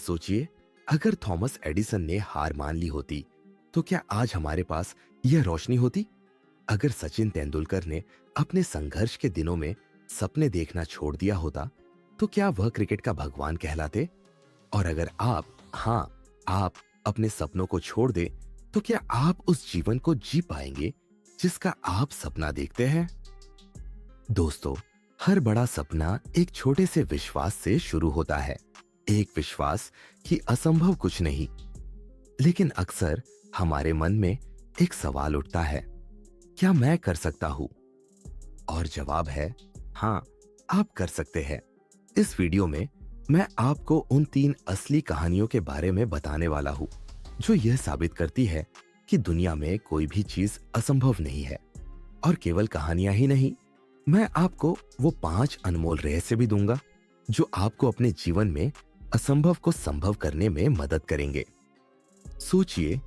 सोचिए, अगर Thomas Edison ने हार मान ली होती तो क्या आज हमारे पास यह रोशनी होती? अगर सचिन तेंदुलकर ने अपने संघर्ष के दिनों में सपने देखना छोड़ दिया होता तो क्या वह क्रिकेट का भगवान कहलाते? और अगर आप अपने सपनों को छोड़ दे तो क्या आप उस जीवन को जी पाएंगे जिसका आप सपना देखते हैं? दोस्तों, हर बड़ा सपना एक छोटे से विश्वास से शुरू होता है। एक विश्वास कि असंभव कुछ नहीं। लेकिन अक्सर हमारे मन में एक सवाल उठता है, क्या मैं कर सकता हूं? और जवाब है हाँ, आप कर सकते हैं। इस वीडियो में मैं आपको उन 3 असली कहानियों के बारे में बताने वाला हूं जो यह साबित करती है कि दुनिया में कोई भी चीज असंभव नहीं है। और केवल कहानियां ही नहीं, मैं आपको वो 5 अनमोल रहस्य भी दूंगा जो आपको अपने जीवन में असंभव को संभव करने में मदद करेंगे। सोचिए,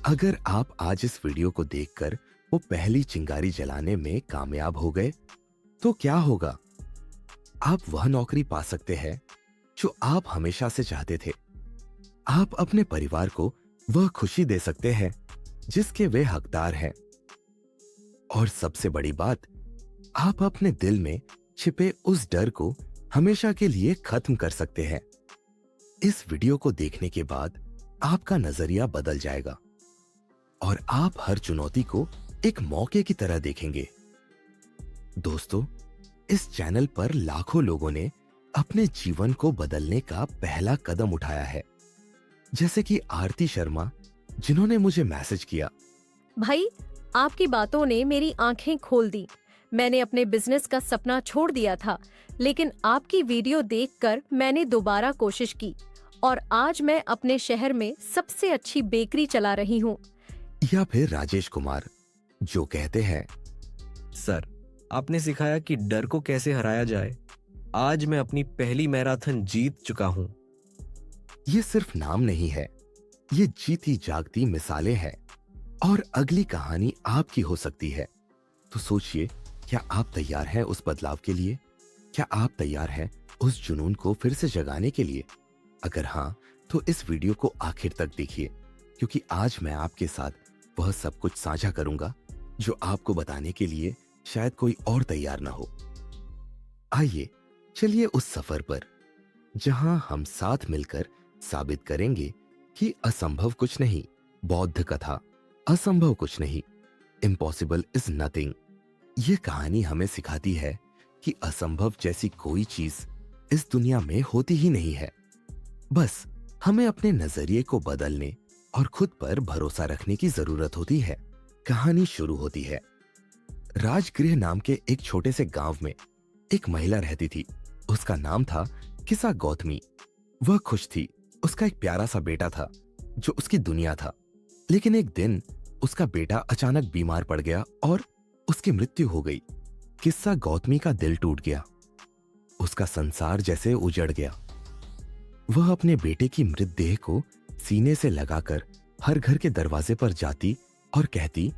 अगर आप आज इस वीडियो को देखकर वो पहली चिंगारी जलाने में कामयाब हो गए तो क्या होगा? आप वह नौकरी पा सकते हैं जो आप हमेशा से चाहते थे। आप अपने परिवार को वह खुशी दे सकते हैं जिसके वे हकदार हैं। और सबसे बड़ी बात, आप अपने दिल में छिपे उस डर को हमेशा के लिए खत्म कर सकते हैं। इस वीडियो को देखने के बाद आपका नजरिया बदल जाएगा और आप हर चुनौती को एक मौके की तरह देखेंगे। दोस्तों, इस चैनल पर लाखों लोगों ने अपने जीवन को बदलने का पहला कदम उठाया है, जैसे कि आरती शर्मा, जिन्होंने मुझे मैसेज किया, भाई, आपकी बातों ने मेरी आंखें खोल दी। मैंने अपने बिजनेस का सपना छोड़ दिया था, लेकिन आपकी वीडियो देखकर मैंने दोबारा कोशिश की और आज मैं अपने शहर में सबसे अच्छी बेकरी चला रही हूँ। या फिर राजेश कुमार, जो कहते हैं, सर, आपने सिखाया कि डर को कैसे हराया जाए। आज मैं अपनी पहली मैराथन जीत चुका हूँ। ये सिर्फ नाम नहीं है, ये जीती जागती मिसालें हैं और अगली कहानी आपकी हो सकती है। तो सोचिए, क्या आप तैयार हैं उस बदलाव के लिए? क्या आप तैयार हैं उस जुनून को फिर से जगाने के लिए? अगर हाँ, तो इस वीडियो को आखिर तक देखिए, क्योंकि आज मैं आपके साथ वह सब कुछ साझा करूंगा जो आपको बताने के लिए शायद कोई और तैयार ना हो। आइए चलिए उस सफर पर, जहां हम साथ मिलकर साबित करेंगे कि असंभव कुछ नहीं। बौद्ध कथा, असंभव कुछ नहीं, इम्पॉसिबल इज नथिंग। ये कहानी हमें सिखाती है कि असंभव जैसी कोई चीज इस दुनिया में होती ही नहीं है। बस हमें अपने नजरिए को बदलने और खुद पर भरोसा रखने की जरूरत होती है। कहानी शुरू होती है। राजगृह नाम के एक छोटे से गांव में एक महिला रहती थी। उसका नाम था किसा गौतमी। वह खुश थी। उसका एक प्यारा सा बेटा था जो उसकी दुनिया था। लेकिन एक दिन उसका बेटा अचानक बीमार पड़ गया और उसकी मृत्यु हो गई। किस्सा गौतमी का दिल टूट गया। उसका संसार जैसे उजड़ गया। वह अपने बेटे की मृतदेह को सीने से लगाकर हर घर के दरवाजे पर जाती और कहती,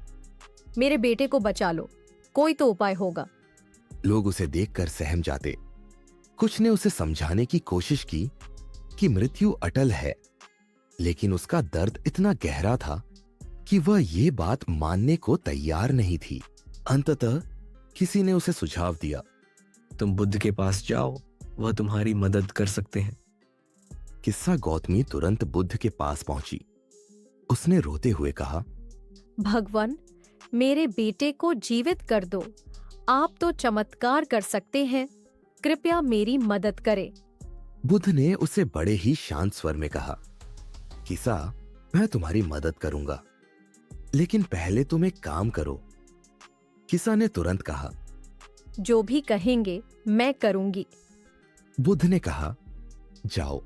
मेरे बेटे को बचा लो, कोई तो उपाय होगा। लोग उसे देखकर सहम जाते। कुछ ने उसे समझाने की कोशिश की कि मृत्यु अटल है, लेकिन उसका दर्द इतना गहरा था कि वह ये बात मानने को तैयार नहीं थी। अंततः किसी ने उसे सुझाव दिया, तुम बुद्ध के पास जाओ, वह तुम्हारी मदद कर सकते हैं। किस्सा गौतमी तुरंत बुद्ध के पास पहुंची। उसने रोते हुए कहा, भगवान, मेरे बेटे को जीवित कर दो। आप तो चमत्कार कर सकते हैं, कृपया मेरी मदद करें। बुद्ध ने उसे बड़े ही शांत स्वर में कहा, किसा, मैं तुम्हारी मदद करूंगा, लेकिन पहले तुम एक काम करो। किसा ने तुरंत कहा, जो भी कहेंगे मैं करूंगी। बुद्ध ने कहा, जाओ,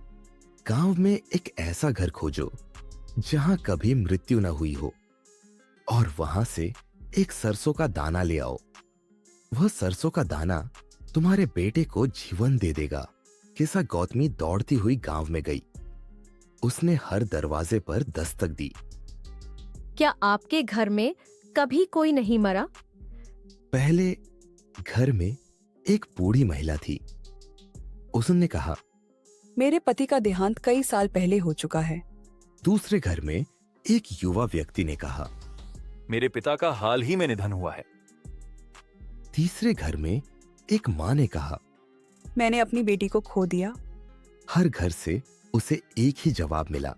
गांव में एक ऐसा घर खोजो जहां कभी मृत्यु न हुई हो और वहां से एक सरसों का दाना ले आओ। वह सरसों का दाना तुम्हारे बेटे को जीवन दे देगा। किसा गौतमी दौड़ती हुई गांव में गई। उसने हर दरवाजे पर दस्तक दी। क्या आपके घर में कभी कोई नहीं मरा? पहले घर में एक बूढ़ी महिला थी। उसने कहा, मेरे पति का देहांत कई साल पहले हो चुका है। दूसरे घर में एक युवा व्यक्ति ने कहा। मेरे पिता का हाल ही में निधन हुआ है। तीसरे घर में एक माँ ने कहा। मैंने अपनी बेटी को खो दिया। हर घर से उसे एक ही जवाब मिला,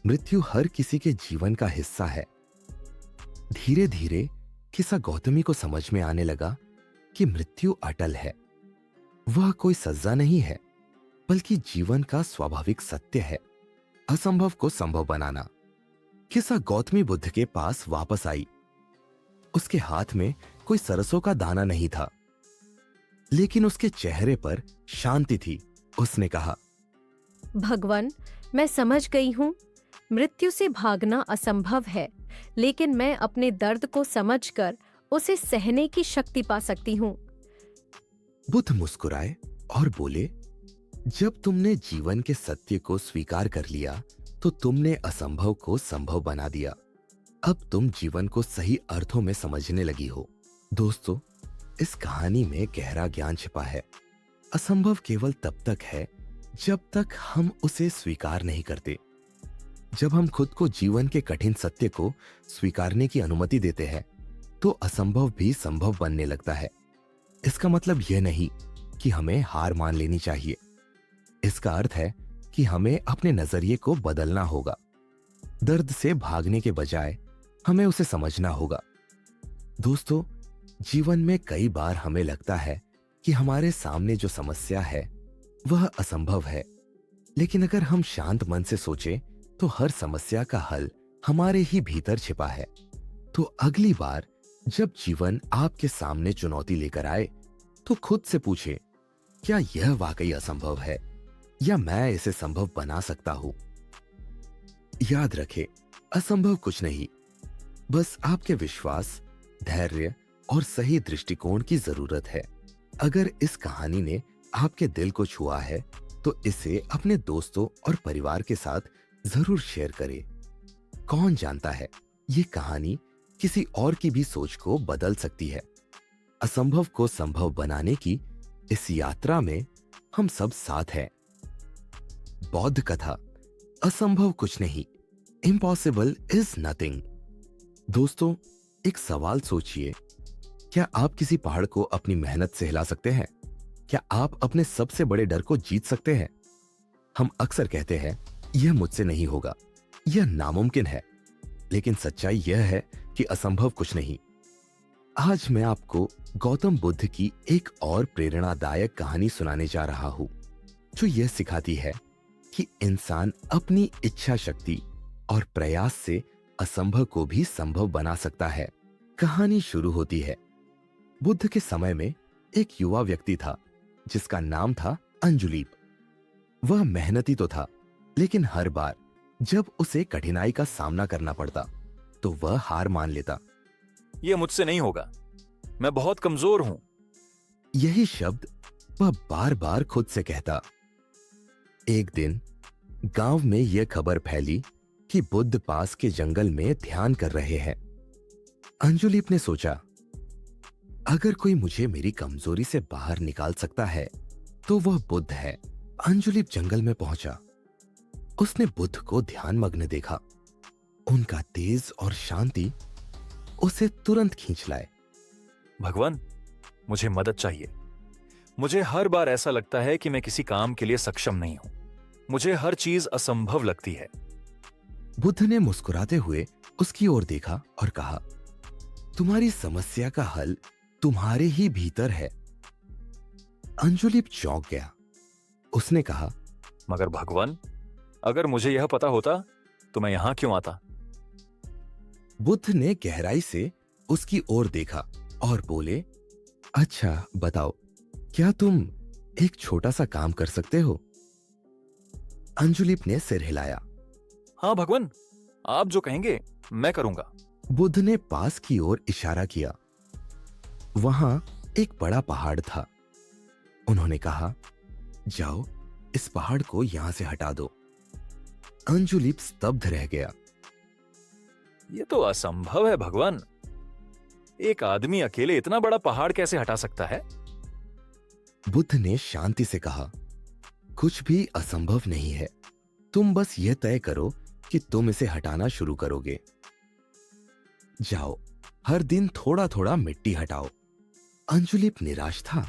मृत्यु हर किसी के जीवन का हिस्सा है। धीरे धीरे किस्सा गौतमी को समझ में आने लगा कि मृत्यु अटल है। वह कोई सजा नहीं है, बल्कि जीवन का स्वाभाविक सत्य है, असंभव को संभव बनाना। किस्सा गौतमी बुद्ध के पास वापस आई। उसके हाथ में कोई सरसों का दाना नहीं था, लेकिन उसके चेहरे पर शांति थी। उसने कहा, भगवान, मैं समझ गई हूँ, मृत्यु से भागना असंभव है, लेकिन मैं अपने दर्द को समझकर उसे सहने की शक्ति पा सकती हूँ। बुद्ध मुस्कुराए और बोले, जब तुमने जीवन के सत्य को स्वीकार कर लिया तो तुमने असंभव को संभव बना दिया। अब तुम जीवन को सही अर्थों में समझने लगी हो। दोस्तों, इस कहानी में गहरा ज्ञान छिपा है। असंभव केवल तब तक है जब तक हम उसे स्वीकार नहीं करते। जब हम खुद को जीवन के कठिन सत्य को स्वीकारने की अनुमति देते हैं, तो असंभव भी संभव बनने लगता है। इसका मतलब यह नहीं कि हमें हार मान लेनी चाहिए। इसका अर्थ है कि हमें अपने नजरिए को बदलना होगा। दर्द से भागने के बजाय हमें उसे समझना होगा। दोस्तों, जीवन में कई बार हमें लगता है कि हमारे सामने जो समस्या है वह असंभव है, लेकिन अगर हम शांत मन से सोचें तो हर समस्या का हल हमारे ही भीतर छिपा है। तो अगली बार जब जीवन आपके सामने चुनौती लेकर आए, तो खुद से पूछें, क्या यह वाकई असंभव है या मैं इसे संभव बना सकता हूं? याद रखें, असंभव कुछ नहीं, बस आपके विश्वास, धैर्य और सही दृष्टिकोण की जरूरत है। अगर इस कहानी ने आपके दिल को छुआ है, तो इसे अपने दोस्तों और परिवार के साथ जरूर शेयर करें। कौन जानता है, ये कहानी किसी और की भी सोच को बदल सकती है। असंभव को संभव बनाने की इस यात्रा में हम सब साथ हैं। बौद्ध कथा, असंभव कुछ नहीं, इम्पॉसिबल इज नथिंग। दोस्तों, एक सवाल सोचिए, क्या आप किसी पहाड़ को अपनी मेहनत से हिला सकते हैं? क्या आप अपने सबसे बड़े डर को जीत सकते हैं? हम अक्सर कहते हैं, यह मुझसे नहीं होगा, यह नामुमकिन है, लेकिन सच्चाई यह है कि असंभव कुछ नहीं। आज मैं आपको गौतम बुद्ध की एक और प्रेरणादायक कहानी सुनाने जा रहा हूं, जो यह सिखाती है कि इंसान अपनी इच्छा शक्ति और प्रयास से असंभव को भी संभव बना सकता है। कहानी शुरू होती है। बुद्ध के समय में एक युवा व्यक्ति था जिसका नाम था अंजुलीप। वह मेहनती तो था, लेकिन हर बार जब उसे कठिनाई का सामना करना पड़ता तो वह हार मान लेता। यह मुझसे नहीं होगा, मैं बहुत कमजोर हूं। यही शब्द वह बार बार खुद से कहता। एक दिन गांव में यह खबर फैली कि बुद्ध पास के जंगल में ध्यान कर रहे हैं। अंजुलीप ने सोचा, अगर कोई मुझे मेरी कमजोरी से बाहर निकाल सकता है तो वह बुद्ध है। अंजुलीप जंगल में पहुंचा। उसने बुद्ध को ध्यान मग्न देखा। उनका तेज और शांति उसे तुरंत खींच लाए। भगवान, मुझे मदद चाहिए। मुझे हर बार ऐसा लगता है कि मैं किसी काम के लिए सक्षम नहीं हूं। मुझे हर चीज असंभव लगती है। बुद्ध ने मुस्कुराते हुए उसकी ओर देखा और कहा, तुम्हारी समस्या का हल तुम्हारे ही भीतर है। अंजुलीप चौंक गया। उसने कहा, मगर भगवान, अगर मुझे यह पता होता तो मैं यहां क्यों आता? बुद्ध ने गहराई से उसकी ओर देखा और बोले, अच्छा बताओ, क्या तुम एक छोटा सा काम कर सकते हो? अंजुलीप ने सिर हिलाया। हाँ भगवान, आप जो कहेंगे मैं करूंगा। बुद्ध ने पास की ओर इशारा किया। वहां एक बड़ा पहाड़ था। उन्होंने कहा, जाओ इस पहाड़ को यहां से हटा दो। अंजुलीप स्तब्ध रह गया। यह तो असंभव है भगवान। एक आदमी अकेले इतना बड़ा पहाड़ कैसे हटा सकता है? बुद्ध ने शांति से कहा, कुछ भी असंभव नहीं है। तुम बस यह तय करो कि तुम इसे हटाना शुरू करोगे। जाओ, हर दिन थोड़ा थोड़ा मिट्टी हटाओ। अंजुलिप निराश था,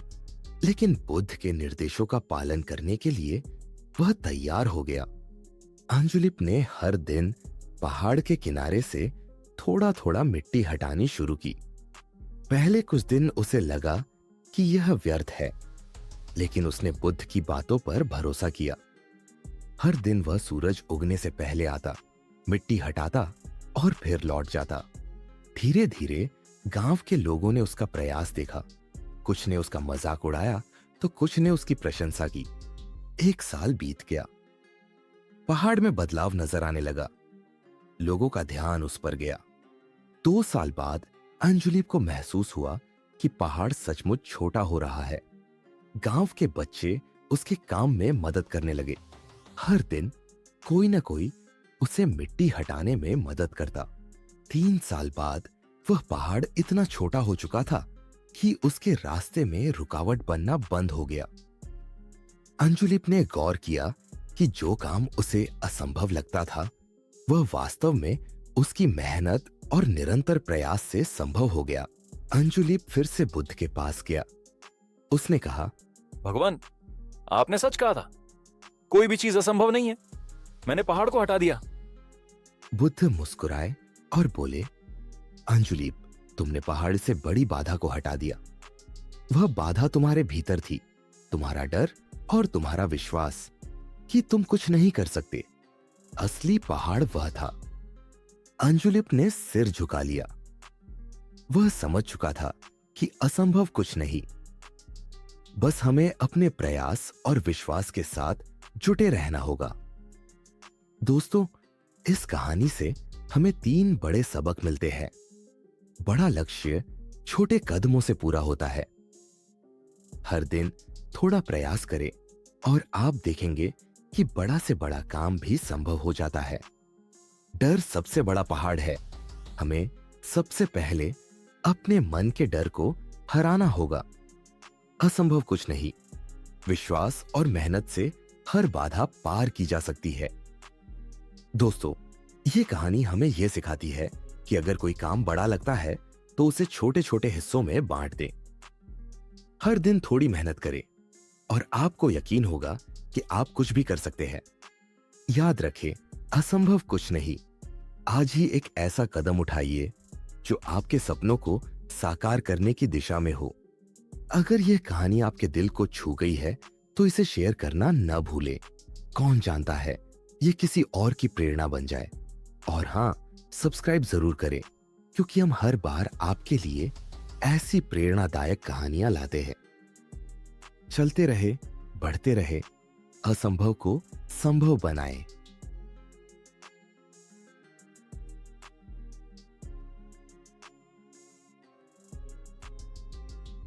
लेकिन बुद्ध के निर्देशों का पालन करने के लिए वह तैयार हो गया। अंजुलिप ने हर दिन पहाड़ के किनारे से थोड़ा थोड़ा मिट्टी हटानी शुरू की। पहले कुछ दिन उसे लगा कि यह व्यर्थ है, लेकिन उसने बुद्ध की बातों पर भरोसा किया। हर दिन वह सूरज उगने से पहले आता, मिट्टी हटाता और फिर लौट जाता। धीरे धीरे गांव के लोगों ने उसका प्रयास देखा। कुछ ने उसका मजाक उड़ाया तो कुछ ने उसकी प्रशंसा की। 1 साल बीत गया। पहाड़ में बदलाव नजर आने लगा। लोगों का ध्यान उस पर गया। 2 साल बाद अंजुलिप को महसूस हुआ कि पहाड़ सचमुच छोटा हो रहा है। गांव के बच्चे उसके काम में मदद करने लगे। हर दिन कोई ना कोई उसे मिट्टी हटाने में मदद करता। 3 साल बाद वह पहाड़ इतना छोटा हो चुका था कि उसके रास्ते में रुकावट बनना बंद हो गया। अंजुलिप ने गौर किया कि जो काम उसे असंभव लगता था, वह वास्तव में उसकी मेहनत और निरंतर प्रयास से संभव हो गया। अंजुलिप फिर से बुद्ध के पास गया। उसने कहा, भगवान, आपने सच कहा था, कोई भी चीज असंभव नहीं है। मैंने पहाड़ को हटा दिया। बुद्ध मुस्कुराए और बोले, अंजुलिप, तुमने पहाड़ से बड़ी बाधा को हटा दिया। वह बाधा तुम्हारे भीतर थी, तुम्हारा डर और तुम्हारा विश्वास कि तुम कुछ नहीं कर सकते। असली पहाड़ वह था। अंजुलिप ने सिर झुका लिया। वह समझ चुका था कि असंभव कुछ नहीं, बस हमें अपने प्रयास और विश्वास के साथ जुटे रहना होगा। दोस्तों, इस कहानी से हमें 3 बड़े सबक मिलते हैं। बड़ा लक्ष्य छोटे कदमों से पूरा होता है। हर दिन थोड़ा प्रयास करें और आप देखेंगे कि बड़ा से बड़ा काम भी संभव हो जाता है। डर सबसे बड़ा पहाड़ है। हमें सबसे पहले अपने मन के डर को हराना होगा। असंभव कुछ नहीं, विश्वास और मेहनत से हर बाधा पार की जा सकती है। दोस्तों, ये कहानी हमें यह सिखाती है कि अगर कोई काम बड़ा लगता है तो उसे छोटे छोटे हिस्सों में बांट दें। हर दिन थोड़ी मेहनत करें और आपको यकीन होगा कि आप कुछ भी कर सकते हैं। याद रखें, असंभव कुछ नहीं। आज ही एक ऐसा कदम उठाइए जो आपके सपनों को साकार करने की दिशा में हो। अगर यह कहानी आपके दिल को छू गई है तो इसे शेयर करना न भूलें। कौन जानता है, ये किसी और की प्रेरणा बन जाए। और हां, सब्सक्राइब जरूर करें, क्योंकि हम हर बार आपके लिए ऐसी प्रेरणादायक कहानियां लाते हैं। चलते रहे, बढ़ते रहे, असंभव को संभव बनाएं।